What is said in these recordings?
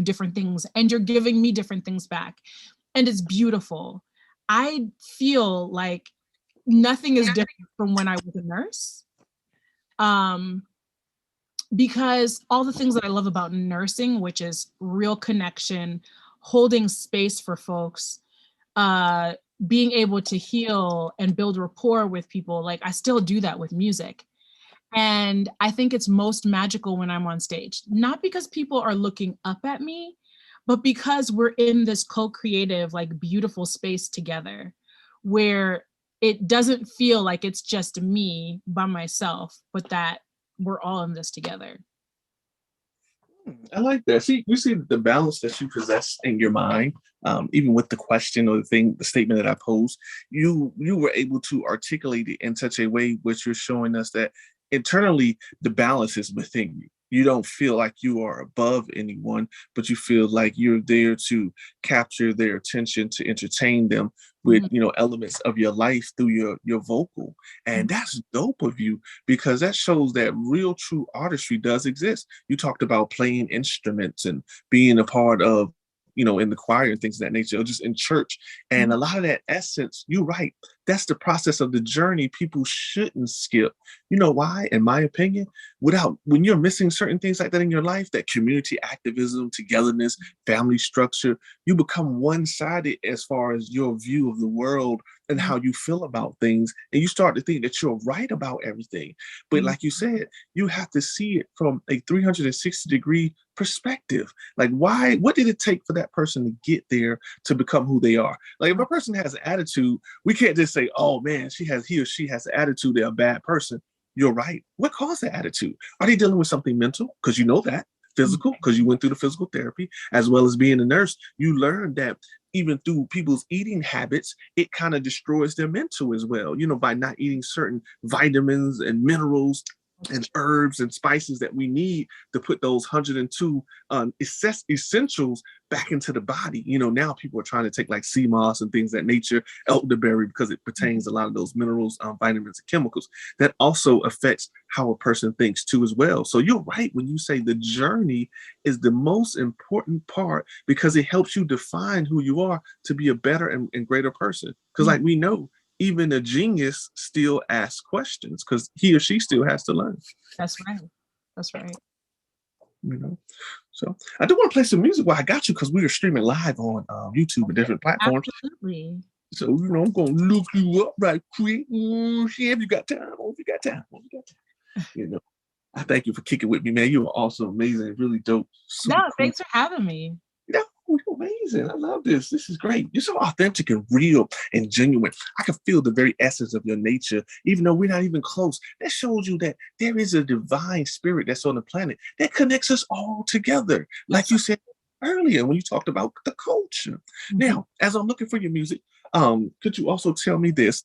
do different things and you're giving me different things back. And it's beautiful. I feel like nothing is different from when I was a nurse. Because all the things that I love about nursing, which is real connection, holding space for folks, being able to heal and build rapport with people, like I still do that with music. And I think it's most magical when I'm on stage, not because people are looking up at me, but because we're in this co-creative, like beautiful space together where it doesn't feel like it's just me by myself, but that we're all in this together. I like that. See, you see the balance that you possess in your mind, even with the question or the statement that I posed, you were able to articulate it in such a way which you're showing us that internally the balance is within you. You don't feel like you are above anyone, but you feel like you're there to capture their attention, to entertain them with, elements of your life through your vocal. And that's dope of you, because that shows that real true artistry does exist. You talked about playing instruments and being a part of, in the choir and things of that nature, or just in church. And a lot of that essence, you're right, that's the process of the journey people shouldn't skip. You know why? In my opinion, when you're missing certain things like that in your life, that community activism, togetherness, family structure, you become one-sided as far as your view of the world and how you feel about things. And you start to think that you're right about everything. But like you said, you have to see it from a 360-degree perspective. Like, what did it take for that person to get there to become who they are? Like, if a person has an attitude, we can't just say, oh man, he or she has an attitude, they're a bad person. You're right. What caused the attitude? Are they dealing with something mental? Because you know that. Physical, because you went through the physical therapy, as well as being a nurse. You learned that even through people's eating habits, it kind of destroys their mental as well, by not eating certain vitamins and minerals and herbs and spices that we need to put those 102 essentials back into the body. Now people are trying to take like sea moss and things of that nature, elderberry, because it pertains a lot of those minerals, vitamins, and chemicals. That also affects how a person thinks too as well. So you're right when you say the journey is the most important part, because it helps you define who you are to be a better and greater person. Because like we know, even a genius still asks questions because he or she still has to learn. That's right. That's right. So I do want to play some music while I got you, because we are streaming live on YouTube and different platforms. Absolutely. So, I'm going to look you up right quick. If you got time, I thank you for kicking with me, man. You are also amazing, really dope. No, cool. Thanks for having me. You're amazing. I love this. This is great. You're so authentic and real and genuine. I can feel the very essence of your nature, even though we're not even close. That shows you that there is a divine spirit that's on the planet that connects us all together. Like you said earlier when you talked about the culture. Now, as I'm looking for your music, could you also tell me this?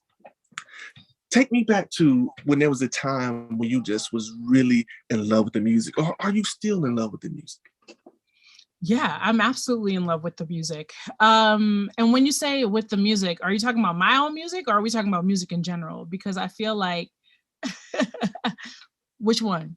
Take me back to when there was a time when you just was really in love with the music, or are you still in love with the music? Yeah, I'm absolutely in love with the music. And when you say with the music, are you talking about my own music, or are we talking about music in general? Because I feel like, which one?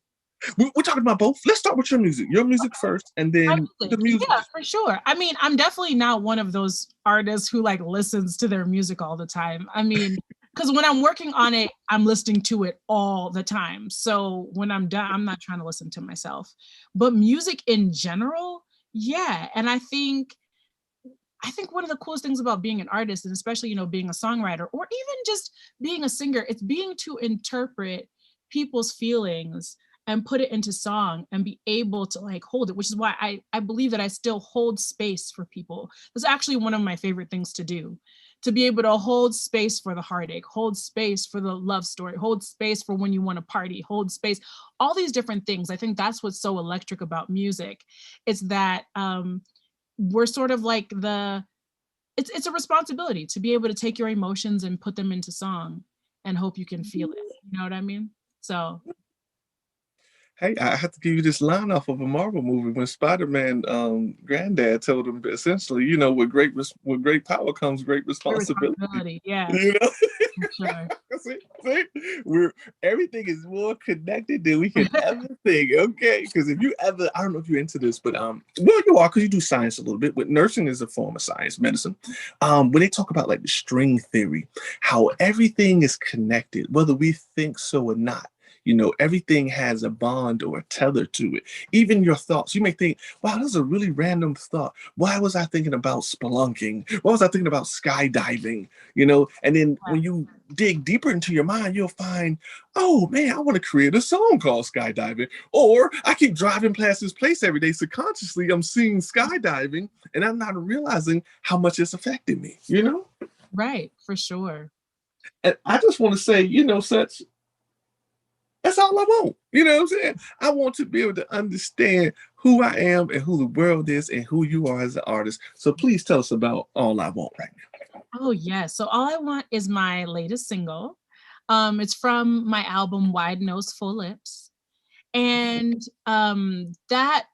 We're talking about both. Let's start with your music first, and then the music. Yeah, for sure. I mean, I'm definitely not one of those artists who like listens to their music all the time. I mean, because when I'm working on it, I'm listening to it all the time. So when I'm done, I'm not trying to listen to myself. But music in general, yeah. And I think one of the coolest things about being an artist, and especially, being a songwriter, or even just being a singer, it's being to interpret people's feelings and put it into song and be able to like hold it, which is why I believe that I still hold space for people. That's actually one of my favorite things to do, to be able to hold space for the heartache, hold space for the love story, hold space for when you want to party, hold space, all these different things. I think that's what's so electric about music. It's that we're sort of like it's a responsibility to be able to take your emotions and put them into song and hope you can feel it. You know what I mean? So. Hey, I have to give you this line off of a Marvel movie when Spider-Man granddad told him essentially, with great power comes great responsibility. Yeah. Sure. See, we're everything is more connected than we can ever think. Okay, because if you ever, I don't know if you're into this, but well, you are because you do science a little bit. But nursing is a form of science, medicine. When they talk about like the string theory, how everything is connected, whether we think so or not. You know, everything has a bond or a tether to it. Even your thoughts. You may think, wow, that's a really random thought. Why was I thinking about spelunking? Why was I thinking about skydiving? You know, and then when you dig deeper into your mind, you'll find, oh man, I want to create a song called Skydiving. Or I keep driving past this place every day. Subconsciously, I'm seeing skydiving and I'm not realizing how much it's affected me, you know? Right, for sure. And I just want to say, you know, such that's all I want. You know what I'm saying? I want to be able to understand who I am and who the world is and who you are as an artist. So please tell us about All I Want right now. Oh yeah. So All I Want is my latest single. It's from my album Wide Nose Full Lips. And that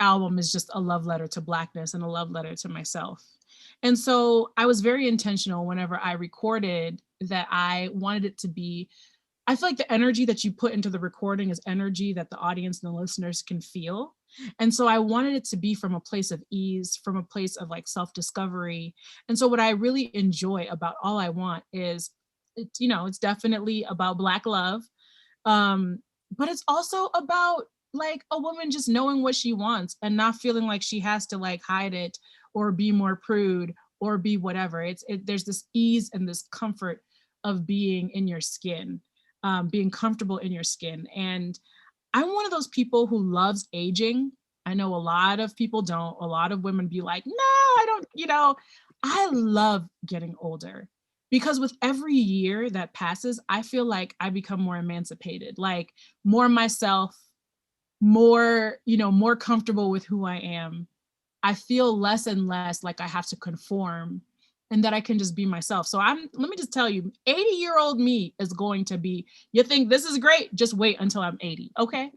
album is just a love letter to Blackness and a love letter to myself. And so I was very intentional whenever I recorded that I wanted it to be, I feel like the energy that you put into the recording is energy that the audience and the listeners can feel. And so I wanted it to be from a place of ease, from a place of like self-discovery. And so what I really enjoy about All I Want is, you know, it's definitely about Black love. But it's also about like a woman just knowing what she wants and not feeling like she has to like hide it or be more prude or be whatever. There's this ease and this comfort of being in your skin, being comfortable in your skin. And I'm one of those people who loves aging. I know a lot of people don't. A lot of women be like, no, I don't, you know, I love getting older because with every year that passes, I feel like I become more emancipated, like more myself, more, you know, more comfortable with who I am. I feel less and less like I have to conform and that I can just be myself. So let me just tell you, 80-year-old me is going to be, you think this is great? Just wait until I'm 80, okay?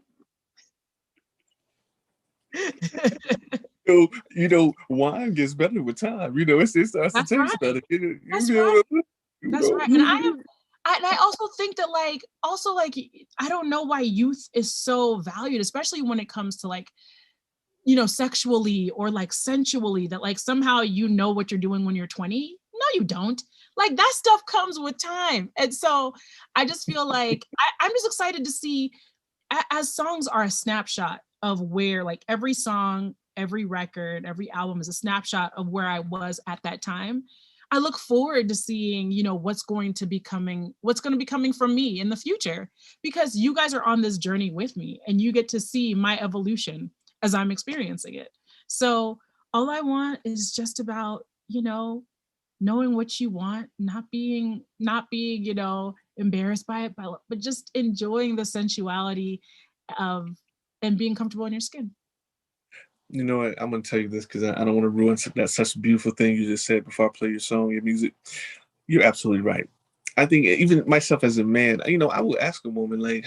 So, you know, wine gets better with time. You know, it starts to That's taste right. better. You That's feel right. what I'm saying? You That's know, right. And I also think that like, also like, I don't know why youth is so valued, especially when it comes to like, you know, sexually or like sensually, that like somehow you know what you're doing when you're 20. No, you don't. Like that stuff comes with time. And so I just feel like I'm just excited to see, as songs are a snapshot of where like every song, every record, every album is a snapshot of where I was at that time. I look forward to seeing, you know, what's going to be coming from me in the future, because you guys are on this journey with me and you get to see my evolution as I'm experiencing it. So all I want is just about, you know, knowing what you want, not being, you know, embarrassed by it, but just enjoying the sensuality of and being comfortable in your skin. you know what? I'm gonna tell you this because I don't want to ruin that such beautiful thing you just said before I play your song, your music. You're absolutely right. I think even myself as a man, you know, I will ask a woman like,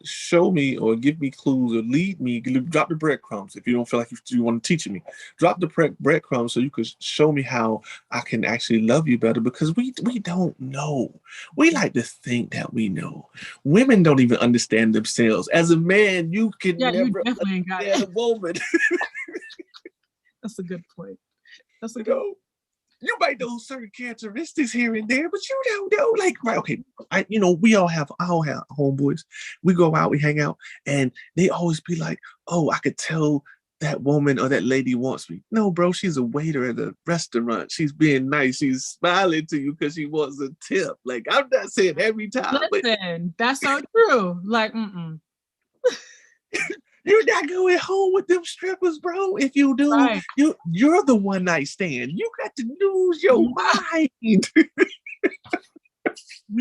show me or give me clues or lead me, drop the breadcrumbs if you don't feel like you want to teach me. Drop the breadcrumbs so you could show me how I can actually love you better because we don't know. We like to think that we know. Women don't even understand themselves. As a man, you can Yeah, you never definitely ain't got understand it. a woman. That's a good point. That's a You good. know, you might know certain characteristics here and there, but you don't know. Like, right, okay, you know, I all have homeboys. We go out, we hang out, and they always be like, "Oh, I could tell that woman or that lady wants me." No, bro, she's a waiter at a restaurant. She's being nice. She's smiling to you because she wants a tip. Like, I'm not saying every time, but Listen, that's so true. Like, you're not going home with them strippers, bro. If you do, right. you're the one night stand. You got to lose your You mind. you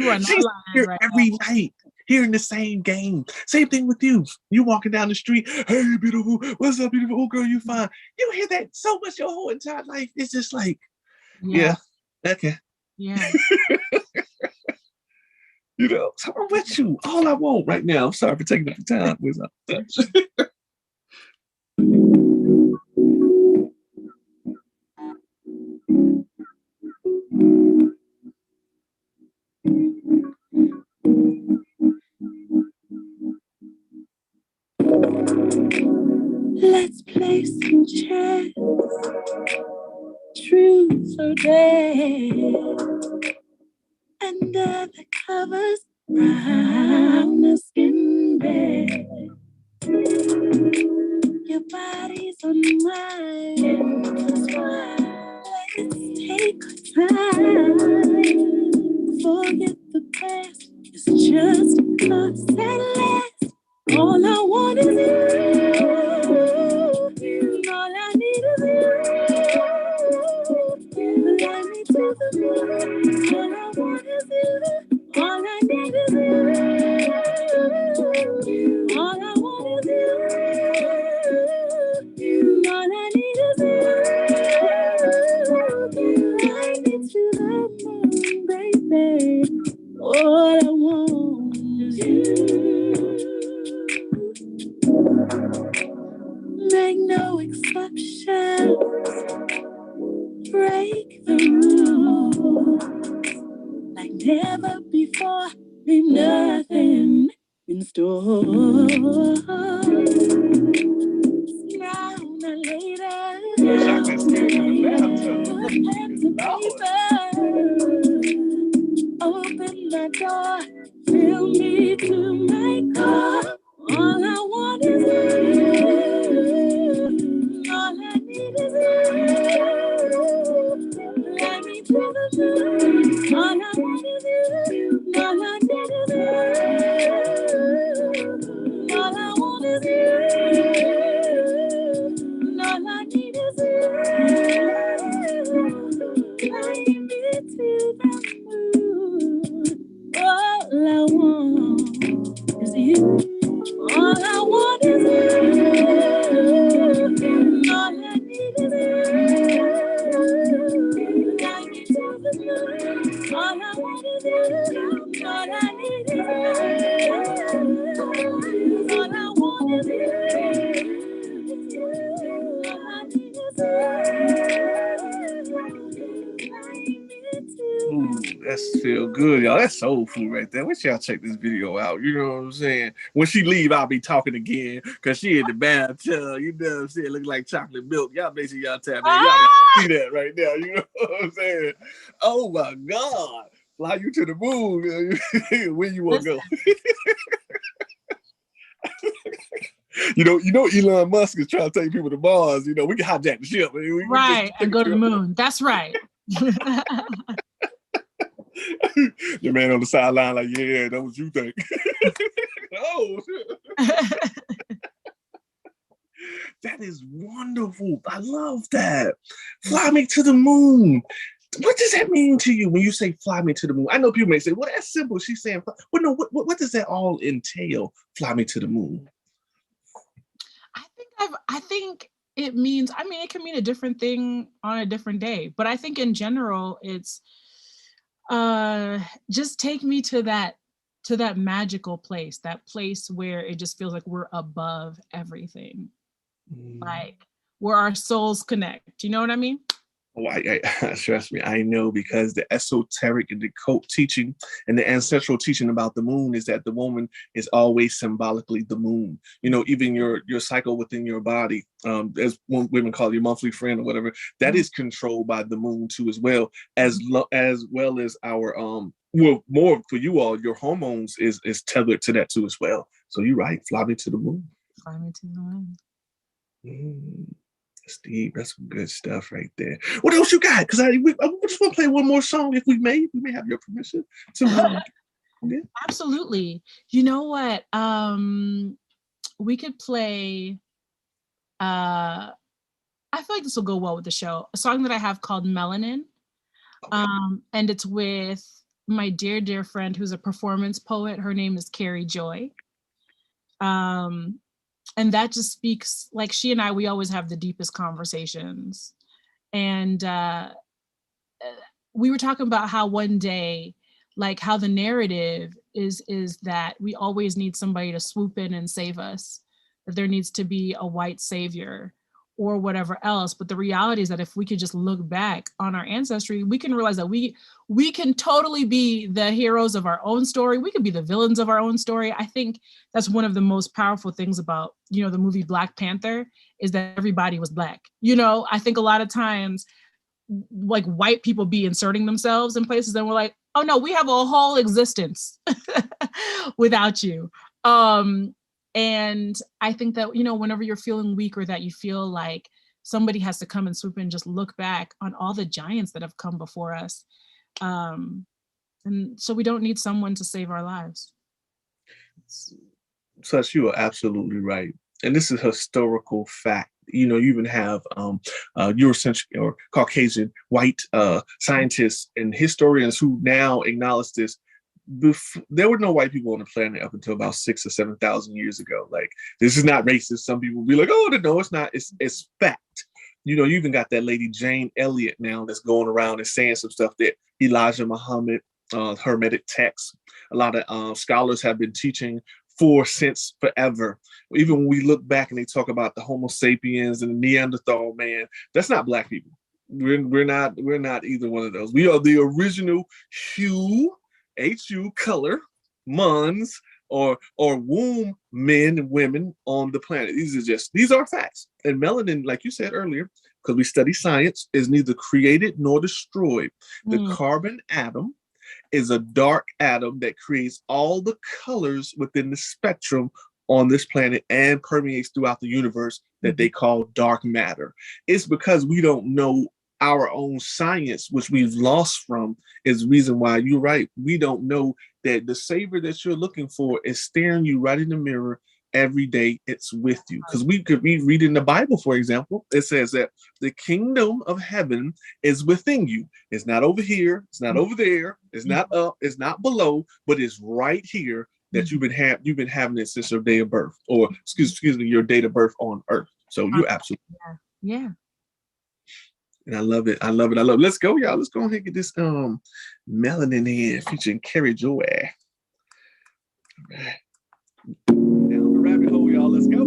are not She's lying here right every night, hearing the same game. Same thing with you. You walking down the street, hey, beautiful, what's up, beautiful? Oh, girl, you fine. You hear that so much your whole entire life. It's just like, now. Yeah. yeah, okay. Yeah. You know, so I'm with you. All I want right now. I'm sorry for taking up your time. chasing chance, truth or dare. Under the covers, brown the skin bare. Your body's on mine. Let's take our time. Forget the past. It's just us at last. All I want is you. All I need is you. Fly me to the moon. All I want is you. All I need is you. All I want is you. All I need is you. Fly me to the moon, baby. All I want is you. Make no exceptions. Break the rules. Like never before. Leave nothing in store. Now, not later. Wish I could stay in the bathtub. Pen to paper. Open the door. Fill me to my core. All I want is you. All I need is you. Let me to the moon. All I want is you. All I need is you. All I want is you. All I need is you. Fly me to the moon. All I want is you. All I want is you. All I need is you. Fly me to the moon. All I want is you. All I need is you. All I want is you. All I need is you. Ooh, that's feel good, y'all. That's soul food right there. Wish y'all check this video out. You know what I'm saying? When she leave, I'll be talking again because she in the bathtub. You know what I'm saying? Looking like chocolate milk. Y'all make sure y'all tap in. Y'all see that right now. You know what I'm saying? Oh my God. Fly you to the moon. Where you want to go? You know, Elon Musk is trying to take people to Mars. You know, we can hijack the ship. Right, and go to the moon. That's right. The man on the sideline, like, yeah, that's what you think. Oh, that is wonderful. I love that. Fly me to the moon. What does that mean to you when you say fly me to the moon? I know people may say, well, that's simple. She's saying, well, no, what does that all entail? Fly me to the moon. I think it means, I mean, it can mean a different thing on a different day, but I think in general, it's just take me to that magical place, that place where it just feels like we're above everything, like where our souls connect. You know what I mean? Oh, I trust me, I know, because the esoteric and the cult teaching and the ancestral teaching about the moon is that the woman is always symbolically the moon. You know, even your cycle within your body, as women call it, your monthly friend or whatever, that is controlled by the moon too, as well as our well, more for you all, your hormones is tethered to that too as well. So you're right, fly me to the moon. Fly me to the moon. Steve, that's some good stuff right there. What else you got? Because I just want to play one more song if we may have your permission to. Yeah. Absolutely. You know what? We could play. I feel like this will go well with the show. A song that I have called Melanin, Okay. and it's with my dear friend who's a performance poet. Her name is Carrie Joy. And that just speaks, like, she and I, we always have the deepest conversations. And we were talking about how one day, like, how the narrative is that we always need somebody to swoop in and save us, that there needs to be a white savior, or whatever else. But the reality is that if we could just look back on our ancestry, we can realize that we can totally be the heroes of our own story. We can be the villains of our own story. I think that's one of the most powerful things about, you know, the movie Black Panther, is that everybody was Black. You know, I think a lot of times, like, white people be inserting themselves in places and we're like, oh no, we have a whole existence without you. And I think that, you know, whenever you're feeling weak or that you feel like somebody has to come and swoop in, just look back on all the giants that have come before us. And so we don't need someone to save our lives. Such, you are absolutely right. And this is historical fact. You know, you even have Eurocentric or Caucasian white scientists and historians who now acknowledge this. There were no white people on the planet up until about 6,000 or 7,000 years ago. Like, this is not racist. Some people be like, oh, no, it's not. It's fact. You know, you even got that lady Jane Elliott now that's going around and saying some stuff that Elijah Muhammad, Hermetic texts, a lot of scholars have been teaching since forever. Even when we look back and they talk about the Homo sapiens and the Neanderthal man, that's not Black people. We're not either one of those. We are the original hue, HU color, mons, or womb men and women on the planet. These are facts. And melanin, like you said earlier, because we study science, is neither created nor destroyed. The carbon atom is a dark atom that creates all the colors within the spectrum on this planet and permeates throughout the universe that they call dark matter. It's because we don't know our own science, which we've lost from, is the reason why you're right. We don't know that the savior that you're looking for is staring you right in the mirror every day. It's with you. Because we could be reading the Bible, for example. It says that the kingdom of heaven is within you. It's not over here. It's not over there. It's not up. It's not below, but it's right here that you've been having it since your day of birth, or excuse me, your date of birth on earth. So you're absolutely yeah. And I love it. I love it. I love it. Let's go, y'all. Let's go ahead and get this Melanin here featuring Carrie Joy. All right. Down the rabbit hole, y'all. Let's go.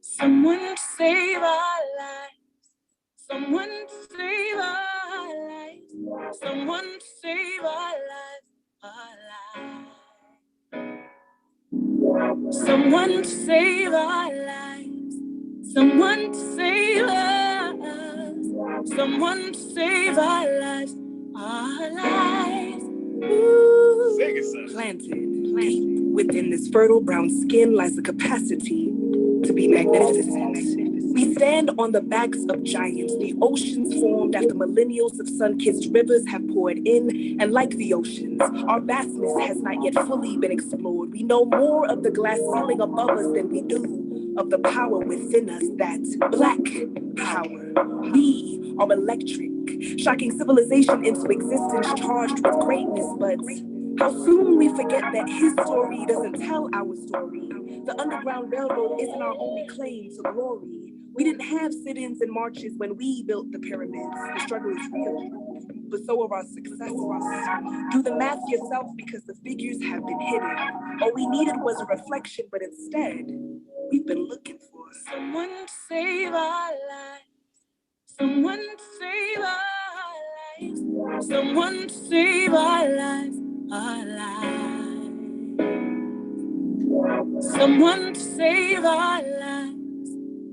Someone save our lives. Someone save our lives. Someone save our lives. Someone save our lives. Someone save us. Someone save our lives. Our lives. Ooh. Sing it, son. Planted deep within this fertile brown skin lies the capacity to be magnificent. We stand on the backs of giants, the oceans formed after millennials of sun-kissed rivers have poured in, and like the oceans, our vastness has not yet fully been explored. We know more of the glass ceiling above us than we do of the power within us, that black power. We are electric, shocking civilization into existence charged with greatness, but how soon we forget that his story doesn't tell our story. The Underground Railroad isn't our only claim to glory. We didn't have sit-ins and marches when we built the pyramids. The struggle is real, but so are our successes. Do the math yourself, because the figures have been hidden. All we needed was a reflection, but instead, we've been looking for someone to save our lives. Someone to save our lives. Someone to save our lives. Our lives. Someone to save our lives.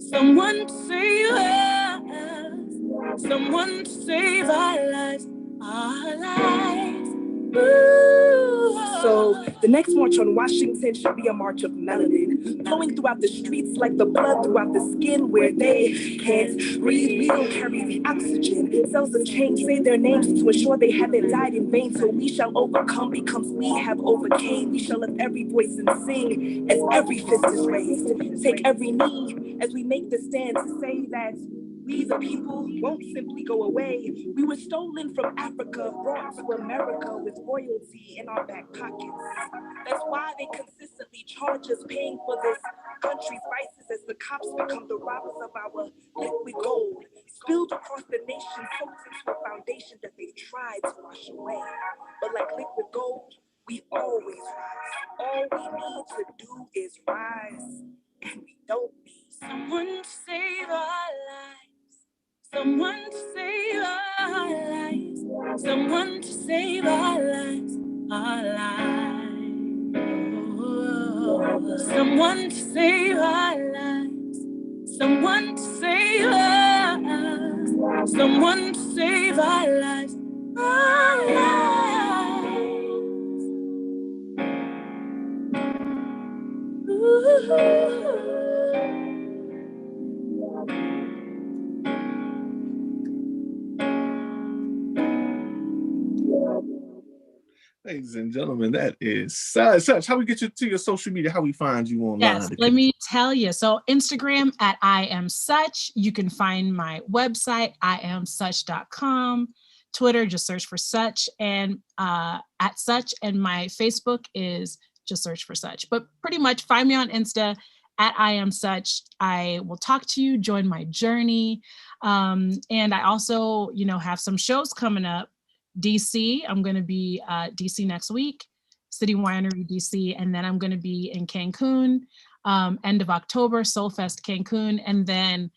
Someone to save us. Someone to save our lives. Our lives. Ooh. So the next march on Washington should be a march of melanin, flowing throughout the streets like the blood throughout the skin where they can't breathe. We don't carry the oxygen. Cells of change say their names to ensure they haven't died in vain. So we shall overcome because we have overcame. We shall lift every voice and sing as every fist is raised. Take every knee as we make the stand to say that we the people won't simply go away. We were stolen from Africa, brought to America with royalty in our back pockets. That's why they consistently charge us paying for this country's vices as the cops become the robbers of our liquid gold. spilled across the nation, soaked into a foundation that they've tried to wash away. But like liquid gold, we always rise. All we need to do is rise, and we don't need someone to save our lives. Someone to save our lives. Someone to save our lives. Our lives. Oh, someone to save our lives. Someone to save us. Someone to save our lives. Our lives. Ooh. Ladies and gentlemen, that is Such. How we get you to your social media? How we find you online? Yes, let me tell you. So Instagram at I am such. You can find my website, iamsuch.com. Twitter, just search for such and at such. And my Facebook is just search for such. But pretty much find me on Insta at I am such. I will talk to you, join my journey. And I also, have some shows coming up. DC, I'm going to be DC next week, City Winery DC, and then I'm going to be in Cancun, end of October, Soulfest Cancun, and then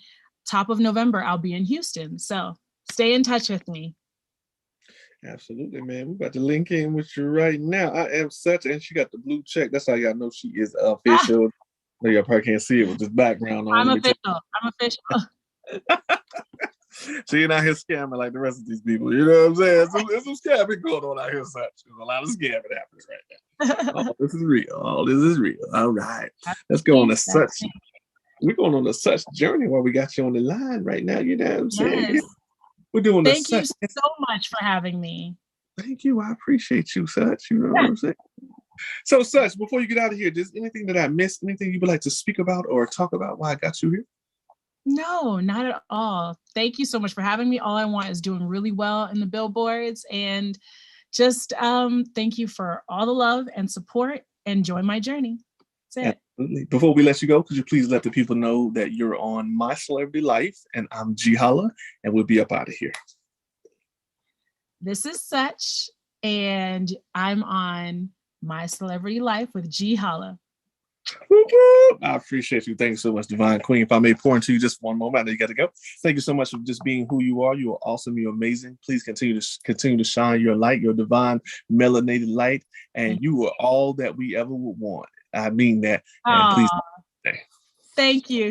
top of November, I'll be in Houston. So stay in touch with me. Absolutely, man. We're about to link in with you right now. I am such, and she got the blue check. That's how y'all know she is official. No, y'all probably can't see it with this background on. I'm official. So you're not here scamming like the rest of these people. You know what I'm saying? There's some scamming going on out here, such. There's a lot of scamming happening right now. This is real. All this is real. All right. Let's go on to such. We're going on a such journey while we got you on the line right now. You know what I'm saying? Yes. We're doing Thank you so much for having me. Thank you. I appreciate you, Such. You know what I'm saying? So, Such, before you get out of here, is anything that I missed, anything you would like to speak about or talk about while I got you here? No, not at all. Thank you so much for having me. All I want is doing really well in the billboards, and just thank you for all the love and support, and join my journey. That's it. Absolutely. Before we let you go, could you please let the people know that you're on My Celebrity Life and I'm GeHolla, and we'll be up out of here. This is Such, and I'm on My Celebrity Life with GeHolla. I appreciate you. Thank you so much, Divine Queen. If I may pour into you just one moment, I know you got to go. Thank you so much for just being who you are. You are awesome. You're amazing. Please continue to shine your light, your divine melanated light, and you are all that we ever would want. I mean that. And please. Thank you.